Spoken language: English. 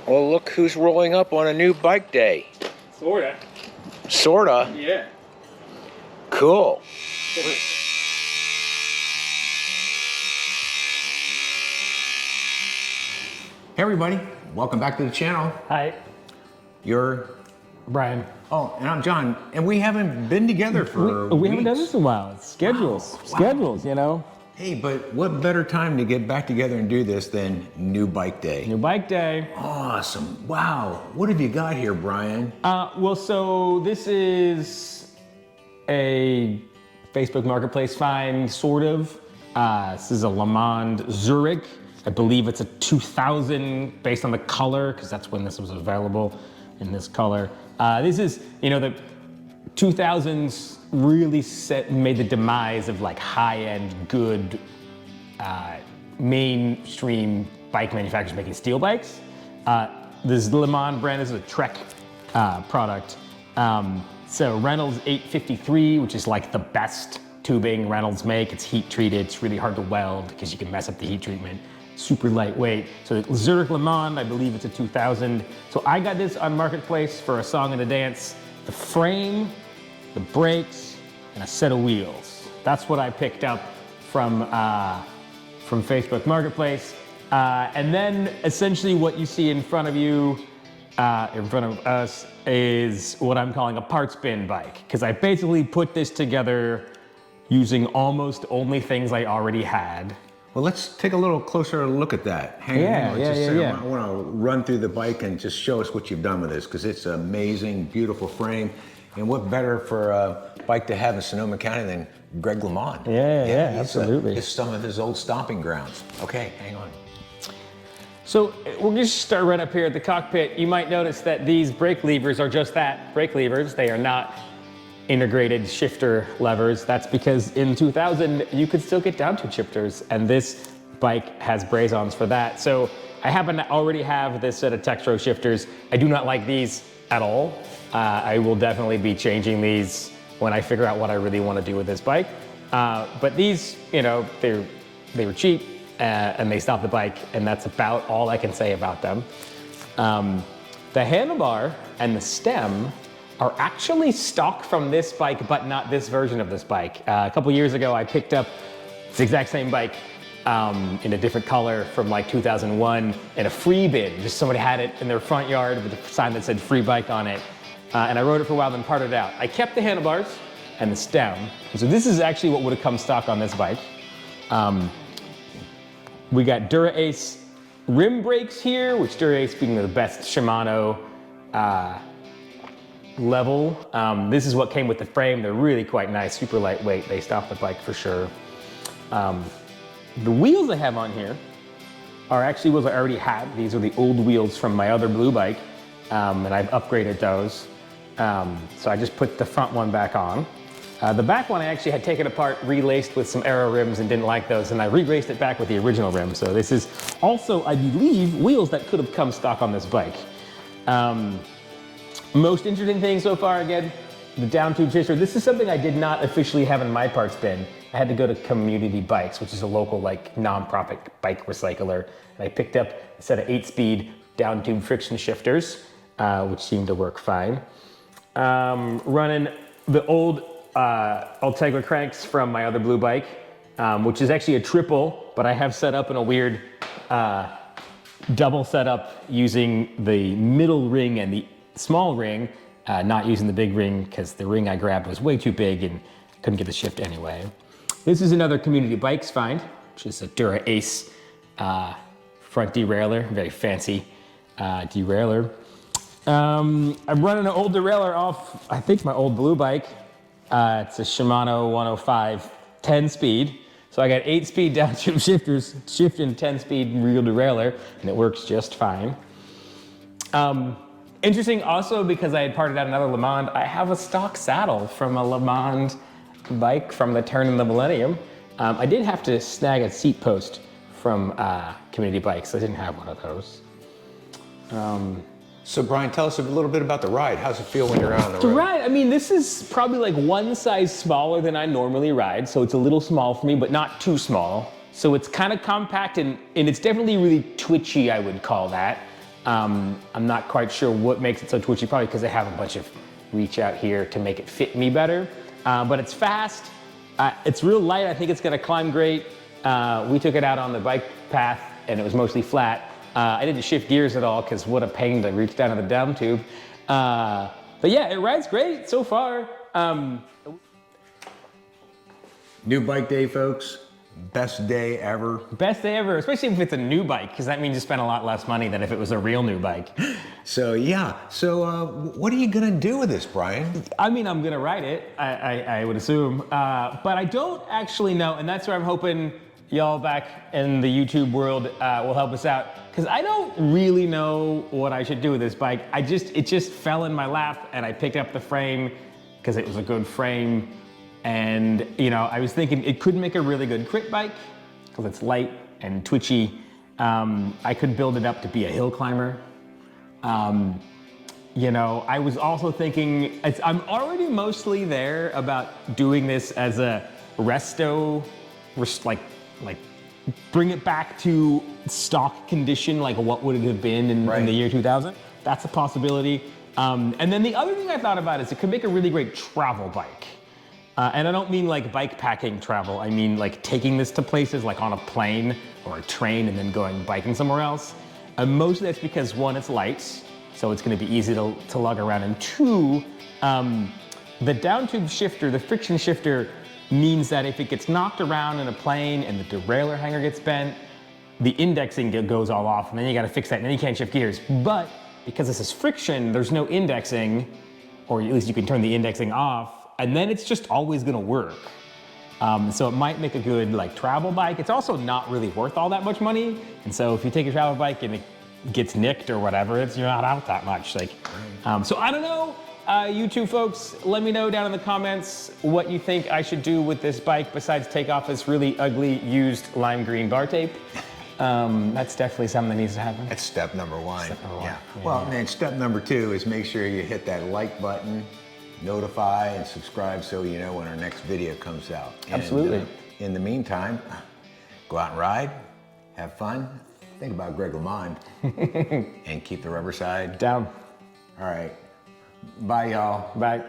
Well, look who's rolling up on a new bike day. Sorta. Sorta? Yeah. Cool. Hey everybody, welcome back to the channel. Hi. You're Brian. Oh, and I'm John, and we haven't been together for We haven't done weeks. this in a while. It's schedules. Wow. Schedules, you know. Hey, but what better time to get back together and do this than New Bike Day? New bike day. Awesome. Wow. What have you got here, Brian? Well, so this is a Facebook Marketplace find, sort of. This is a LeMond Zurich. I believe it's a 2000 based on the color, because that's when this was available in this color. This is, you know, the 2000s really made the demise of like high-end, good, mainstream bike manufacturers making steel bikes. This LeMond brand is a Trek product. So Reynolds 853, which is like the best tubing Reynolds make. It's heat treated, it's really hard to weld because you can mess up the heat treatment. Super lightweight. So the Zurich LeMond, I believe it's a 2000. So I got this on Marketplace for a song and a dance. The frame, the brakes, and a set of wheels. That's what I picked up from Facebook Marketplace. And then essentially what you see in front of you, in front of us, is what I'm calling a parts bin bike. Because I basically put this together using almost only things I already had. Well, let's take a little closer look at that. Hang on just a second. I want to run through the bike and just show us what you've done with this, because it's an amazing, beautiful frame. And what better for a bike to have in Sonoma County than Greg LeMond? Yeah, absolutely. It's some of his old stomping grounds. Okay, hang on. So we're going to start right up here at the cockpit. You might notice that these brake levers are just that, brake levers. They are not integrated shifter levers. That's because in 2000, you could still get down tube shifters, and this bike has braze-ons for that. So I happen to already have this set of Textro shifters. I do not like these at all. I will definitely be changing these when I figure out what I really want to do with this bike. But these, you know, they were cheap and they stopped the bike, and that's about all I can say about them. The handlebar and the stem are actually stock from this bike, but not this version of this bike. A couple years ago, I picked up this exact same bike in a different color from like 2001 in a free bin. Just somebody had it in their front yard with a sign that said free bike on it. And I rode it for a while, then parted it out. I kept the handlebars and the stem. So this is actually what would have come stock on this bike. We got Dura-Ace rim brakes here, which Dura-Ace being the best Shimano level. This is what came with the frame. They're really quite nice, super lightweight. They stop the bike for sure. The wheels I have on here are actually wheels I already had. These are the old wheels from my other blue bike, and I've upgraded those. So I just put the front one back on. The back one I actually had taken apart, relaced with some Aero rims and didn't like those, and I re-raced it back with the original rim. So this is also, I believe, wheels that could have come stock on this bike. Most interesting thing so far, again, the down tube shifter. This is something I did not officially have in my parts bin. I had to go to Community Bikes, which is a local like non-profit bike recycler. And I picked up a set of 8-speed down tube friction shifters, which seemed to work fine. Running the old Ultegra cranks from my other blue bike, which is actually a triple, but I have set up in a weird double setup using the middle ring and the small ring, not using the big ring because the ring I grabbed was way too big and couldn't get the shift anyway. This is another Community Bikes find, which is a Dura-Ace front derailleur, very fancy derailleur. I'm running an old derailleur off, I think, my old blue bike. It's a Shimano 105 10-speed. So I got 8-speed down tube shifters, shifting 10-speed real derailleur, and it works just fine. Interesting also, because I had parted out another LeMond, I have a stock saddle from a LeMond bike from the turn of the millennium. I did have to snag a seat post from Community Bikes. I didn't have one of those. So Brian, tell us a little bit about the ride. How's it feel when you're out on the road? The ride, I mean, this is probably like one size smaller than I normally ride, so it's a little small for me, but not too small. So it's kind of compact and it's definitely really twitchy, I would call that. I'm not quite sure what makes it so twitchy, probably because I have a bunch of reach out here to make it fit me better. But it's fast, it's real light, I think it's gonna climb great. We took it out on the bike path and it was mostly flat. I didn't shift gears at all because what a pain to reach down to the down tube. But yeah, it rides great so far. New bike day, folks. Best day ever. Best day ever, especially if it's a new bike, because that means you spend a lot less money than if it was a real new bike. So yeah, what are you gonna do with this, Brian? I mean, I'm gonna ride it, I would assume, but I don't actually know, and that's where I'm hoping y'all back in the YouTube world will help us out, because I don't really know what I should do with this bike. It just fell in my lap, and I picked up the frame because it was a good frame. And you know, I was thinking it could make a really good crit bike because it's light and twitchy. I could build it up to be a hill climber. You know, I was also thinking, I'm already mostly there about doing this as a resto, like bring it back to stock condition, like what would it have been in the year 2000? That's a possibility. And then the other thing I thought about is it could make a really great travel bike. And I don't mean like bike packing travel. I mean like taking this to places like on a plane or a train and then going biking somewhere else. And mostly that's because one, it's light, so it's gonna be easy to lug around. And two, the down tube shifter, the friction shifter, means that if it gets knocked around in a plane and the derailleur hanger gets bent, the indexing goes all off and then you gotta fix that and then you can't shift gears. But because this is friction, there's no indexing, or at least you can turn the indexing off, and then it's just always gonna work. So it might make a good like travel bike. It's also not really worth all that much money. And so if you take a travel bike and it gets nicked or whatever, you're not out that much. Like, so I don't know, you two folks, let me know down in the comments what you think I should do with this bike besides take off this really ugly used lime green bar tape. That's definitely something that needs to happen. That's step number one. Step number one. Yeah. Yeah. Well, and then step number two is make sure you hit that like button, notify, and subscribe so you know when our next video comes out. Absolutely. And, in the meantime, go out and ride, have fun, think about Greg LeMond, and keep the rubber side down. All right. Bye, y'all. Bye.